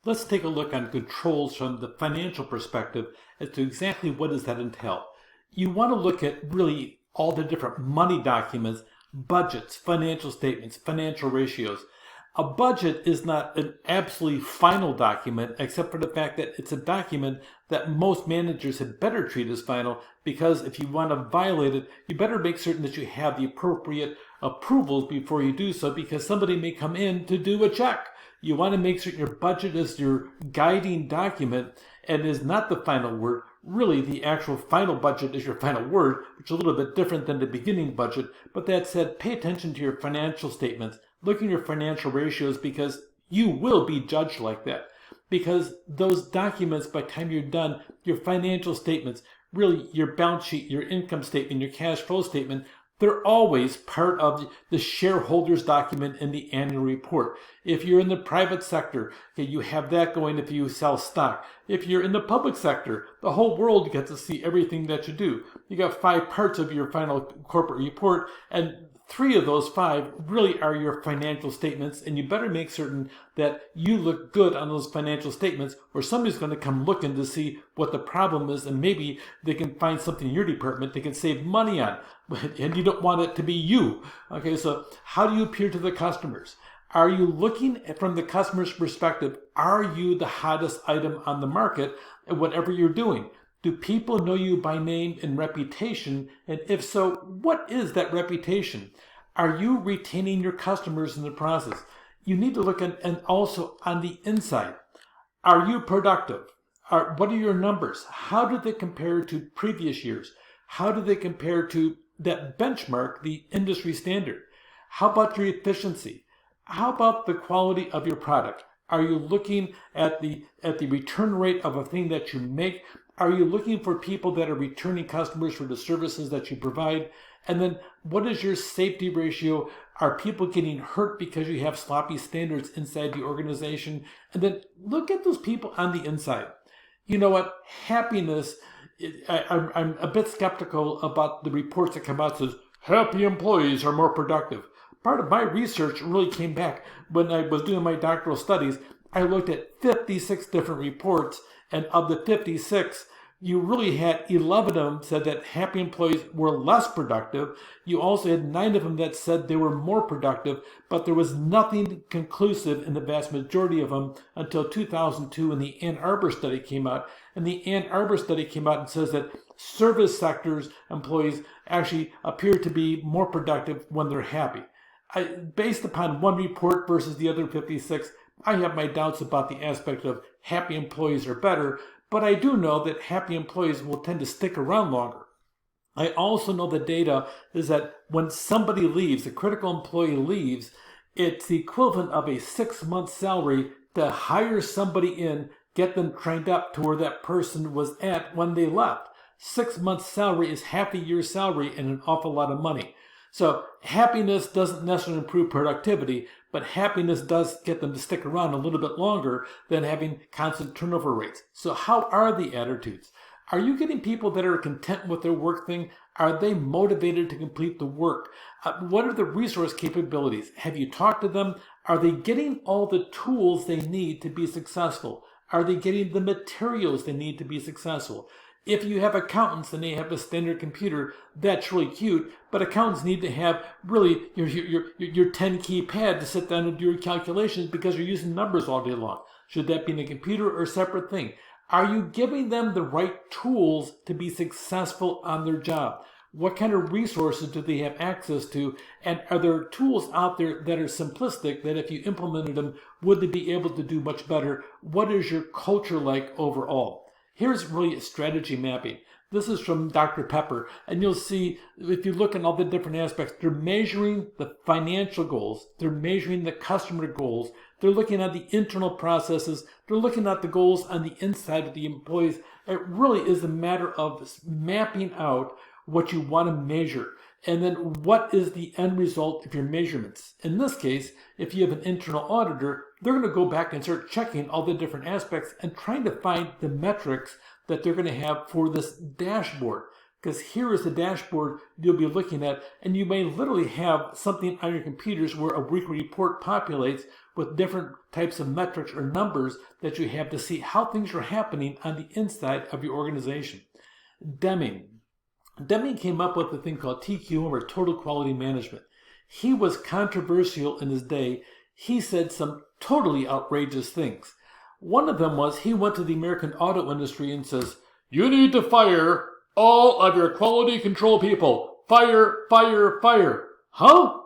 Let's take a look on controls from the financial perspective as to exactly what does that entail. You want to look at really all the different money documents, budgets, financial statements, financial ratios. A budget is not an absolutely final document, except for the fact that it's a document that most managers had better treat as final, because if you want to violate it, you better make certain that you have the appropriate approvals before you do so, because somebody may come in to do a check. You want to make certain your budget is your guiding document and is not the final word. Really, the actual final budget is your final word, which is a little bit different than the beginning budget. But that said, pay attention to your financial statements. Look at your financial ratios, because you will be judged like that. Because those documents, by the time you're done, your financial statements, really your balance sheet, your income statement, your cash flow statement, they're always part of the shareholders document in the annual report. If you're in the private sector, okay, you have that going if you sell stock. If you're in the public sector, the whole world gets to see everything that you do. You got 5 parts of your final corporate report, and 3 of those 5 really are your financial statements, and you better make certain that you look good on those financial statements, or somebody's going to come looking to see what the problem is, and maybe they can find something in your department they can save money on, and you don't want it to be you. Okay, so how do you appear to the customers? Are you looking from the customer's perspective? Are you the hottest item on the market at whatever you're doing? Do people know you by name and reputation? And if so, what is that reputation? Are you retaining your customers in the process? You need to look at, and also on the inside. Are you productive? What are your numbers? How do they compare to previous years? How do they compare to that benchmark, the industry standard? How about your efficiency? How about the quality of your product? Are you looking at the return rate of a thing that you make? Are you looking for people that are returning customers for the services that you provide? And then what is your safety ratio? Are people getting hurt because you have sloppy standards inside the organization? And then look at those people on the inside. You know what? Happiness, I'm a bit skeptical about the reports that come out that says happy employees are more productive. Part of my research really came back when I was doing my doctoral studies. I looked at 56 different reports, and of the 56, you really had 11 of them said that happy employees were less productive. You also had 9 of them that said they were more productive, but there was nothing conclusive in the vast majority of them until 2002 when the Ann Arbor study came out. And the Ann Arbor study came out and says that service sectors employees actually appear to be more productive when they're happy. Based upon one report versus the other 56, I have my doubts about the aspect of happy employees are better, but I do know that happy employees will tend to stick around longer. I also know the data is that when somebody leaves, a critical employee leaves, it's the equivalent of a 6-month salary to hire somebody in, get them trained up to where that person was at when they left. 6 months salary is half a year's salary and an awful lot of money. So happiness doesn't necessarily improve productivity, but happiness does get them to stick around a little bit longer than having constant turnover rates. So how are the attitudes? Are you getting people that are content with their work thing? Are they motivated to complete the work? What are the resource capabilities? Have you talked to them? Are they getting all the tools they need to be successful? Are they getting the materials they need to be successful? If you have accountants and they have a standard computer, that's really cute, but accountants need to have really your 10-key pad to sit down and do your calculations because you're using numbers all day long. Should that be in a computer or a separate thing? Are you giving them the right tools to be successful on their job? What kind of resources do they have access to? And are there tools out there that are simplistic that if you implemented them, would they be able to do much better? What is your culture like overall? Here's really a strategy mapping. This is from Dr. Pepper, and you'll see if you look at all the different aspects, they're measuring the financial goals, they're measuring the customer goals, they're looking at the internal processes, they're looking at the goals on the inside of the employees. It really is a matter of mapping out what you want to measure. And then what is the end result of your measurements? In this case, if you have an internal auditor, they're going to go back and start checking all the different aspects and trying to find the metrics that they're going to have for this dashboard. because here is the dashboard you'll be looking at, and you may literally have something on your computers where a weekly report populates with different types of metrics or numbers that you have to see how things are happening on the inside of your organization. Deming came up with a thing called TQM, or Total Quality Management. He was controversial in his day. He said some totally outrageous things. One of them was he went to the American auto industry and says, "You need to fire all of your quality control people. Fire, fire, fire." Huh?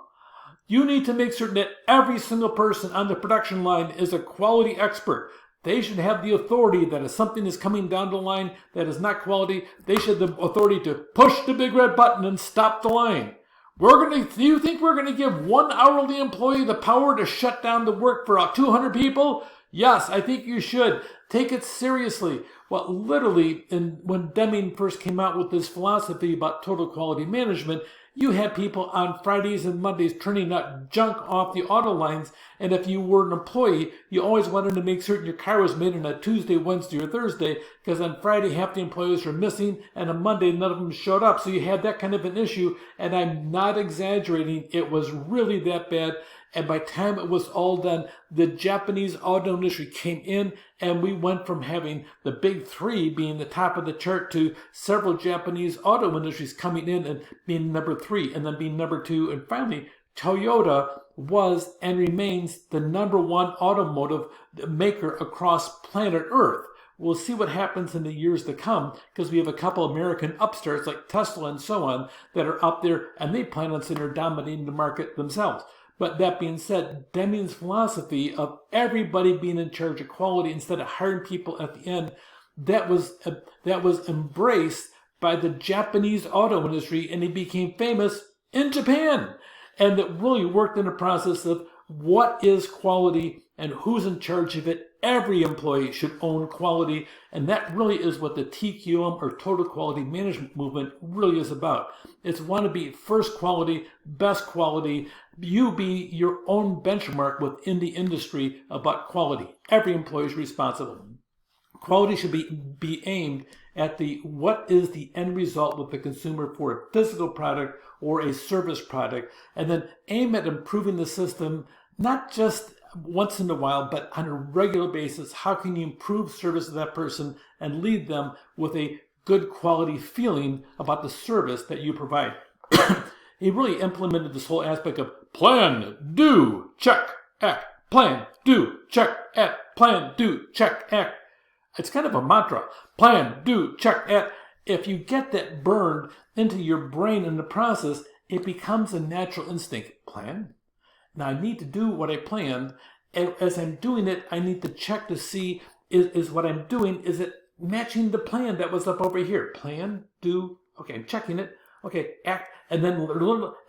You need to make certain that every single person on the production line is a quality expert. They should have the authority that if something is coming down the line that is not quality, they should have the authority to push the big red button and stop the line. Do you think we're going to give one hourly employee the power to shut down the work for 200 people? Yes, I think you should. Take it seriously. Well, literally, when Deming first came out with this philosophy about total quality management, you had people on Fridays and Mondays turning that junk off the auto lines, and if you were an employee, you always wanted to make certain your car was made on a Tuesday, Wednesday, or Thursday, because on Friday half the employees were missing, and on Monday none of them showed up, so you had that kind of an issue, and I'm not exaggerating, it was really that bad. And by the time it was all done, the Japanese auto industry came in, and we went from having the big three being the top of the chart to several Japanese auto industries coming in and being number 3 and then being number 2. And finally, Toyota was and remains the number 1 automotive maker across planet Earth. We'll see what happens in the years to come, because we have a couple American upstarts like Tesla and so on that are out there, and they plan on sitting there dominating the market themselves. But that being said, Deming's philosophy of everybody being in charge of quality instead of hiring people at the end, that was embraced by the Japanese auto industry, and he became famous in Japan. And it really worked in the process of what is quality and who's in charge of it. Every employee should own quality, and that really is what the TQM, or Total Quality Management movement, really is about. It's want to be first quality, best quality. You be your own benchmark within the industry about quality. Every employee is responsible. Quality should be aimed at what is the end result with the consumer for a physical product or a service product, and then aim at improving the system, not just once in a while, but on a regular basis. How can you improve service to that person and lead them with a good quality feeling about the service that you provide? He really implemented this whole aspect of plan, do, check, act. Plan, do, check, act. Plan, do, check, act. It's kind of a mantra. Plan, do, check, act. If you get that burned into your brain in the process, it becomes a natural instinct. Plan? Now I need to do what I planned. And as I'm doing it, I need to check to see, is what I'm doing, is it matching the plan that was up over here? Plan, do, okay, I'm checking it. Okay, act, and then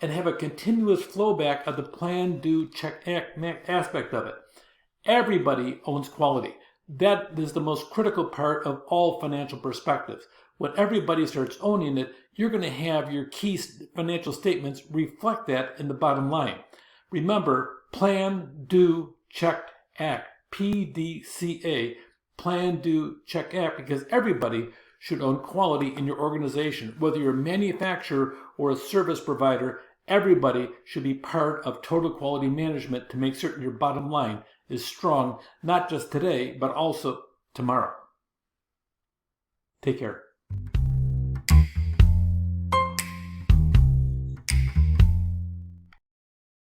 and have a continuous flow back of the plan, do, check, act aspect of it. Everybody owns quality. That is the most critical part of all financial perspectives. When everybody starts owning it, you're going to have your key financial statements reflect that in the bottom line. Remember, plan, do, check, act. PDCA. Plan, do, check, act, because everybody should own quality in your organization. Whether you're a manufacturer or a service provider, everybody should be part of total quality management to make certain your bottom line is strong, not just today, but also tomorrow. Take care.